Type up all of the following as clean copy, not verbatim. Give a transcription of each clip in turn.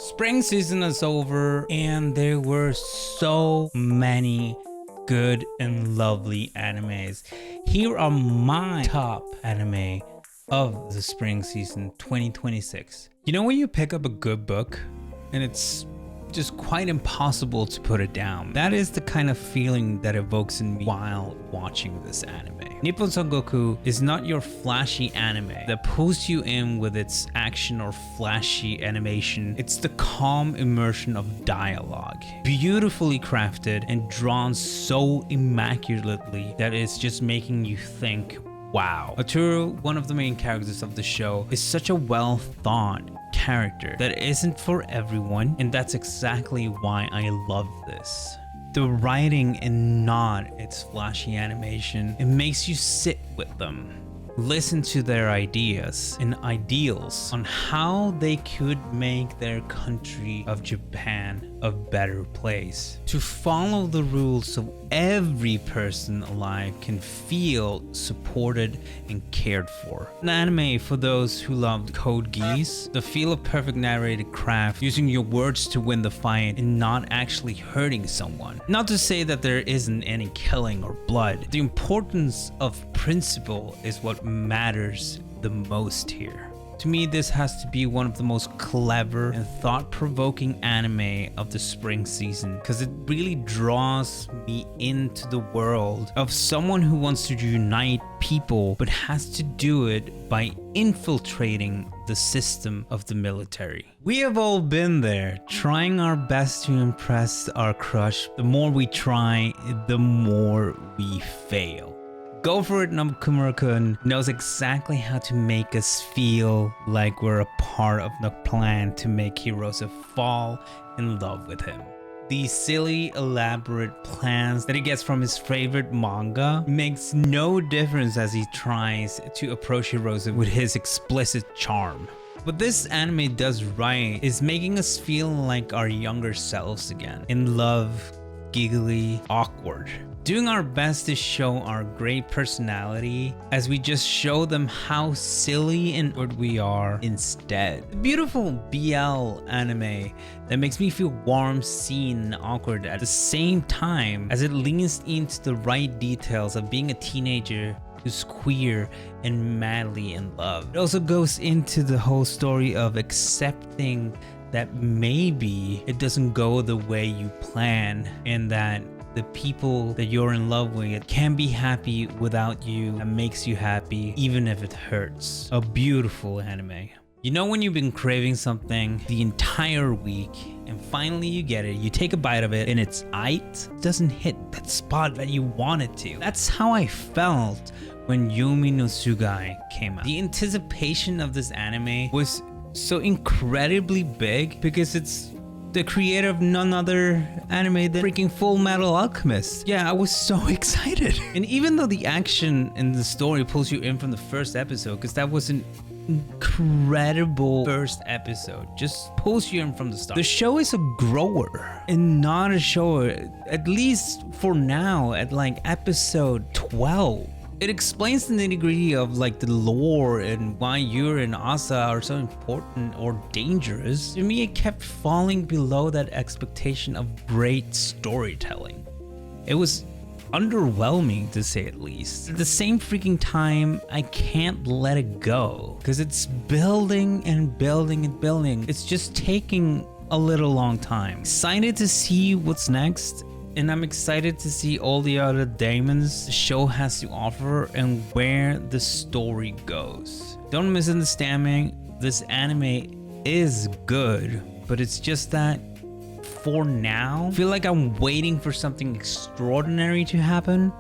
Spring season is over and there were so many good and lovely animes. Here are my top anime of the spring season 2026. You know when you pick up a good book and it's just quite impossible to put it down? That is the kind of feeling that evokes in me while watching this anime. Nippon Sangoku is not your flashy anime that pulls you in with its action or flashy animation. It's the calm immersion of dialogue, beautifully crafted and drawn so immaculately that it's just making you think, wow. Aturu, one of the main characters of the show, is such a well thought character that isn't for everyone, and that's exactly why I love this. The writing and not its flashy animation, it makes you sit with them, listen to their ideas and ideals on how they could make their country of Japan a better place. To follow the rules so every person alive can feel supported and cared for. An anime for those who loved Code Geass, the feel of perfect narrated craft, using your words to win the fight and not actually hurting someone. Not to say that there isn't any killing or blood. The importance of principle is what matters the most here. To me, this has to be one of the most clever and thought-provoking anime of the spring season, because it really draws me into the world of someone who wants to unite people but has to do it by infiltrating the system of the military. We have all been there, trying our best to impress our crush. The more we try, the more we fail. Go for it, Nakamura-kun knows exactly how to make us feel like we're a part of the plan to make Hirosa fall in love with him. These silly, elaborate plans that he gets from his favorite manga makes no difference as he tries to approach Hirosa with his explicit charm. What this anime does right is making us feel like our younger selves again, in love, giggly, awkward. Doing our best to show our great personality as we just show them how silly and awkward we are instead. The beautiful BL anime that makes me feel warm, seen, and awkward at the same time as it leans into the right details of being a teenager who's queer and madly in love. It also goes into the whole story of accepting that maybe it doesn't go the way you plan and that the people that you're in love with can be happy without you and makes you happy even if it hurts. A beautiful anime. You know when you've been craving something the entire week and finally you get it, you take a bite of it and it doesn't hit that spot that you want it to. That's how I felt when Yomi no Tsugai came out. The anticipation of this anime was so incredibly big because it's the creator of none other anime than freaking Full Metal Alchemist. Yeah, I was so excited. And even though the action and the story pulls you in from the first episode, because that was an incredible first episode, just pulls you in from the start. The show is a grower and not a shower, at least for now, at like episode 12. It explains the nitty-gritty of like the lore and why Yuri and Asa are so important or dangerous. To me, it kept falling below that expectation of great storytelling. It was underwhelming to say at least. At the same freaking time, I can't let it go because it's building and building and building. It's just taking a little long time. Excited to see what's next. And I'm excited to see all the other demons the show has to offer and where the story goes. Don't misunderstand me, this anime is good, but it's just that for now, I feel like I'm waiting for something extraordinary to happen,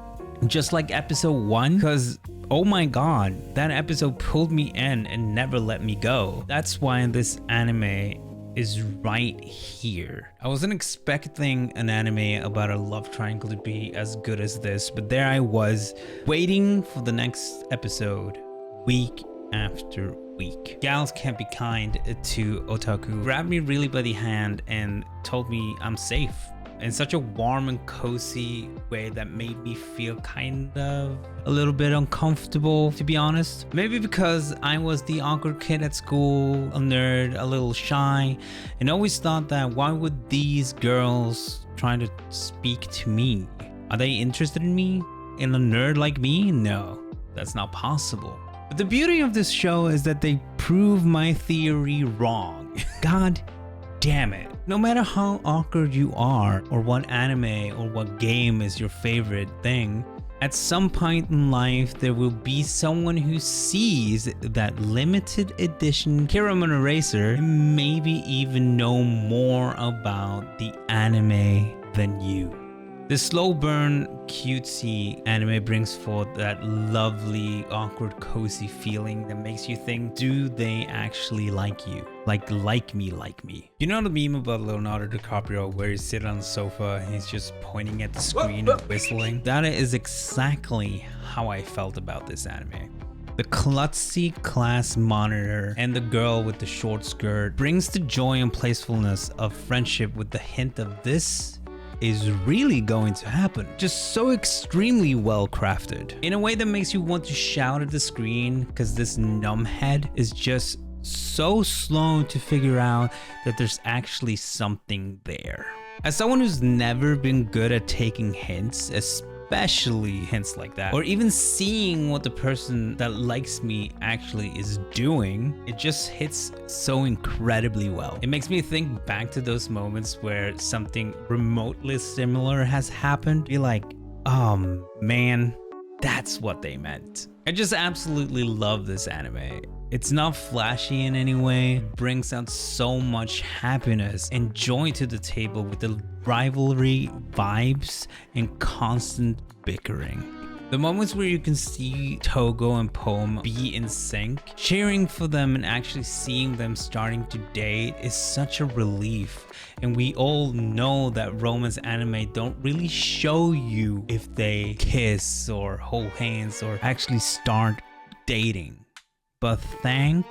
just like episode 1, because oh my god, that episode pulled me in and never let me go. That's why this anime is right here. I wasn't expecting an anime about a love triangle to be as good as this, but there I was, waiting for the next episode, week after week. Gals can't be kind to otaku. Grabbed me really by the hand and told me I'm safe. in such a warm and cozy way that made me feel kind of a little bit uncomfortable, to be honest. Maybe because I was the awkward kid at school, a nerd, a little shy, and always thought that why would these girls try to speak to me? Are they interested in me? In a nerd like me? No, that's not possible. But the beauty of this show is that they prove my theory wrong. God damn it. No matter how awkward you are, or what anime or what game is your favorite thing, at some point in life there will be someone who sees that limited edition Kiraman Eraser and maybe even know more about the anime than you. The slow burn, cutesy anime brings forth that lovely, awkward, cozy feeling that makes you think, do they actually like you? Like me. You know the meme about Leonardo DiCaprio where he's sitting on the sofa and he's just pointing at the screen and whistling? That is exactly how I felt about this anime. The klutzy class monitor and the girl with the short skirt brings the joy and playfulness of friendship with the hint of this is really going to happen. Just so extremely well crafted in a way that makes you want to shout at the screen because this numbhead is just so slow to figure out that there's actually something there. As someone who's never been good at taking hints, especially hints like that, or even seeing what the person that likes me actually is doing, it just hits so incredibly well. It makes me think back to those moments where something remotely similar has happened. Be like, oh man, that's what they meant. I just absolutely love this anime. It's not flashy in any way, it brings out so much happiness and joy to the table with the rivalry vibes and constant bickering. The moments where you can see Togo and Poem be in sync, cheering for them and actually seeing them starting to date is such a relief. And we all know that romance anime don't really show you if they kiss or hold hands or actually start dating. But thank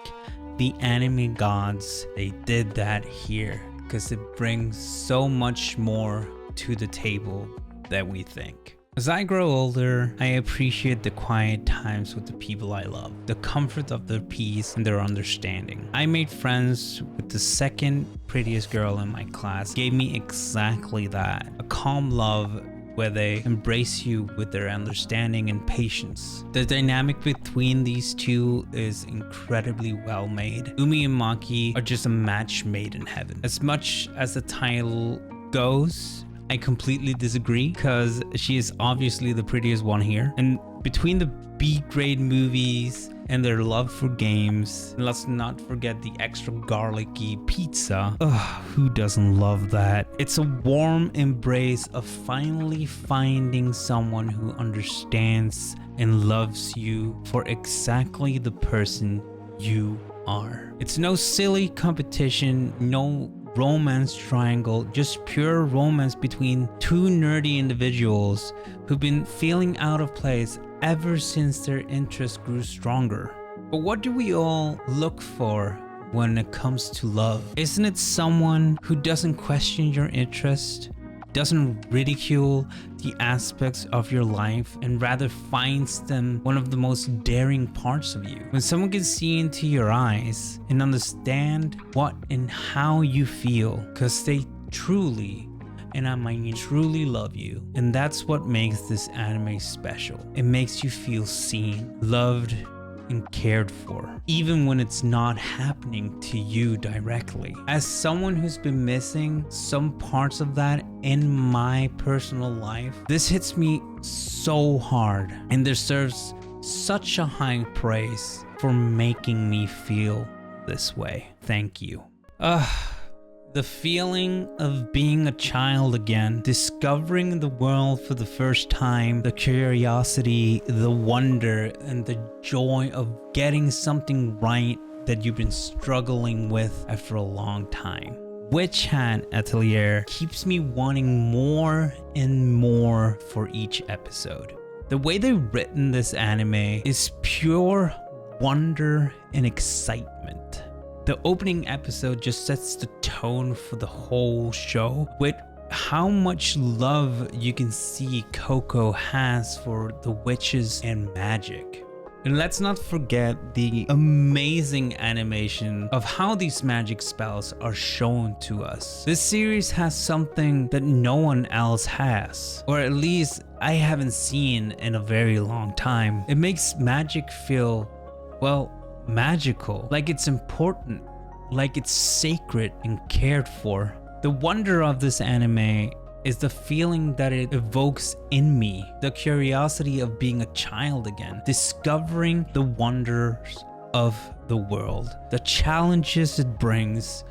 the anime gods they did that here, because it brings so much more to the table than we think. As I grow older, I appreciate the quiet times with the people I love, the comfort of their peace and their understanding. I made friends with the second prettiest girl in my class, gave me exactly that, a calm love where they embrace you with their understanding and patience. The dynamic between these two is incredibly well made. Umi and Maki are just a match made in heaven. As much as the title goes, I completely disagree because she is obviously the prettiest one here. And between the B-grade movies and their love for games, and let's not forget the extra garlicky pizza. Ugh, who doesn't love that? It's a warm embrace of finally finding someone who understands and loves you for exactly the person you are. It's no silly competition, no romance triangle, just pure romance between two nerdy individuals who've been feeling out of place ever since their interest grew stronger. But what do we all look for when it comes to love? Isn't it someone who doesn't question your interest, doesn't ridicule the aspects of your life, and rather finds them one of the most daring parts of you? When someone can see into your eyes and understand what and how you feel, because they truly, and I mean truly, love you. And that's what makes this anime special. It makes you feel seen, loved, and cared for, even when it's not happening to you directly. As someone who's been missing some parts of that in my personal life, this hits me so hard and deserves such a high praise for making me feel this way. Thank you. The feeling of being a child again, discovering the world for the first time, the curiosity, the wonder, and the joy of getting something right that you've been struggling with after a long time. Witch Hat Atelier keeps me wanting more and more for each episode. The way they've written this anime is pure wonder and excitement. The opening episode just sets the tone for the whole show with how much love you can see Coco has for the witches and magic. And let's not forget the amazing animation of how these magic spells are shown to us. This series has something that no one else has, or at least I haven't seen in a very long time. It makes magic feel, well, magical, like it's important, like it's sacred and cared for. The wonder of this anime is the feeling that it evokes in me, the curiosity of being a child again, discovering the wonders of the world, the challenges it brings,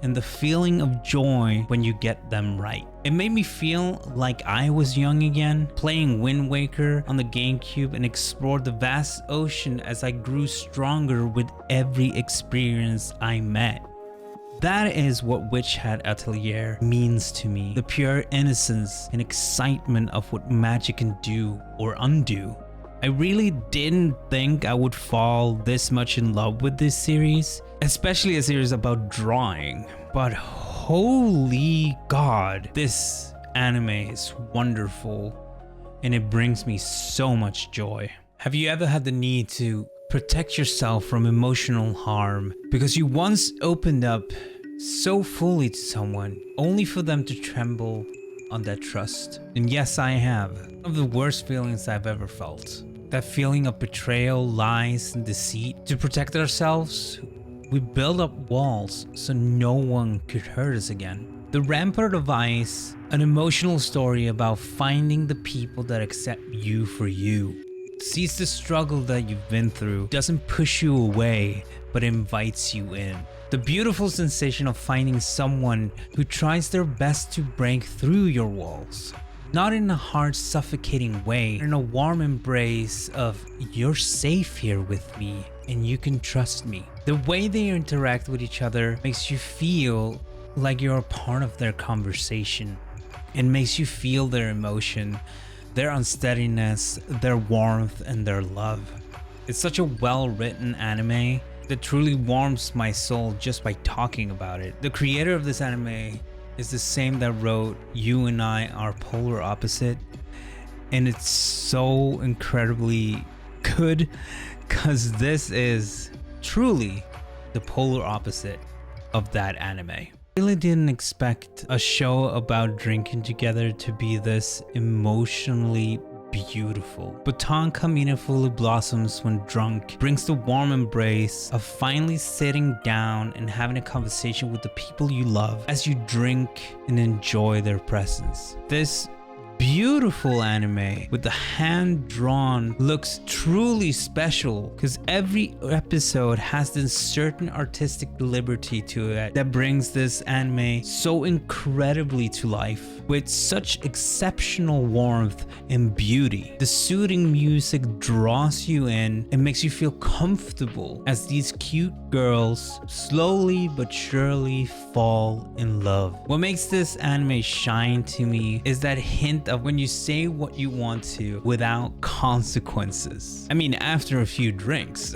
and the feeling of joy when you get them right. It made me feel like I was young again, playing Wind Waker on the GameCube and explored the vast ocean as I grew stronger with every experience I met. That is what Witch Hat Atelier means to me. The pure innocence and excitement of what magic can do or undo. I really didn't think I would fall this much in love with this series, especially a series about drawing. But holy God, this anime is wonderful and it brings me so much joy. Have you ever had the need to protect yourself from emotional harm because you once opened up so fully to someone only for them to tremble on that trust? And yes, I have. One of the worst feelings I've ever felt. That feeling of betrayal, lies, and deceit. To protect ourselves, we build up walls so no one could hurt us again. The Rampart of Ice, an emotional story about finding the people that accept you for you. Sees the struggle that you've been through, doesn't push you away, but invites you in. The beautiful sensation of finding someone who tries their best to break through your walls. Not in a hard, suffocating way, in a warm embrace of, you're safe here with me and you can trust me. The way they interact with each other makes you feel like you're a part of their conversation. It makes you feel their emotion, their unsteadiness, their warmth, and their love. It's such a well-written anime that truly warms my soul just by talking about it. The creator of this anime is the same that wrote You and I Are Polar Opposite, and it's so incredibly good because this is truly the polar opposite of that anime. I really didn't expect a show about drinking together to be this emotionally beautiful. Baton Kamina fully blossoms when drunk, brings the warm embrace of finally sitting down and having a conversation with the people you love as you drink and enjoy their presence. This beautiful anime with the hand-drawn looks truly special because every episode has this certain artistic liberty to it that brings this anime so incredibly to life with such exceptional warmth and beauty. The soothing music draws you in and makes you feel comfortable as these cute girls slowly but surely fall in love. What makes this anime shine to me is that hint of when you say what you want to without consequences. I mean, after a few drinks.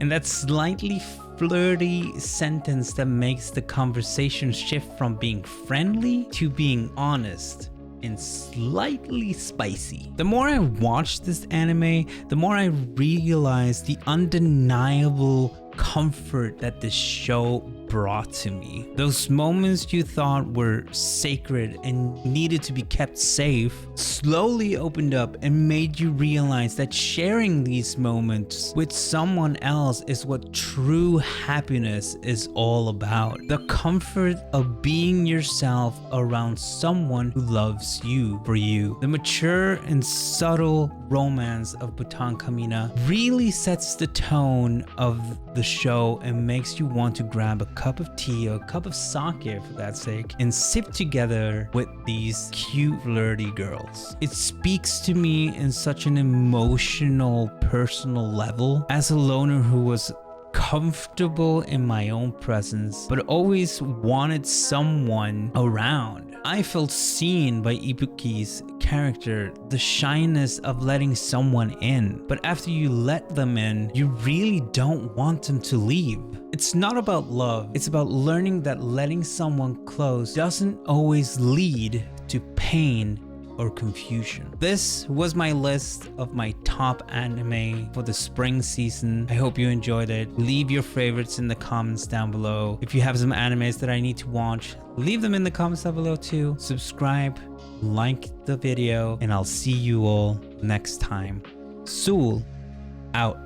And that slightly flirty sentence that makes the conversation shift from being friendly to being honest and slightly spicy. The more I watch this anime, the more I realize the undeniable comfort that this show brought to me. Those moments you thought were sacred and needed to be kept safe slowly opened up and made you realize that sharing these moments with someone else is what true happiness is all about. The comfort of being yourself around someone who loves you for you. The mature and subtle romance of Baton Kamina really sets the tone of the show and makes you want to grab a cup of tea or a cup of sake for that sake and sip together with these cute flirty girls. It speaks to me in such an emotional, personal level. As a loner who was comfortable in my own presence but always wanted someone around, I felt seen by Ibuki's character, the shyness of letting someone in, but after you let them in, you really don't want them to leave. It's not about love, it's about learning that letting someone close doesn't always lead to pain or confusion. This was my list of my top anime for the spring season. I hope you enjoyed it. Leave your favorites in the comments down below. If you have some animes that I need to watch, leave them in the comments down below too. Subscribe, like the video, and I'll see you all next time. Soul out.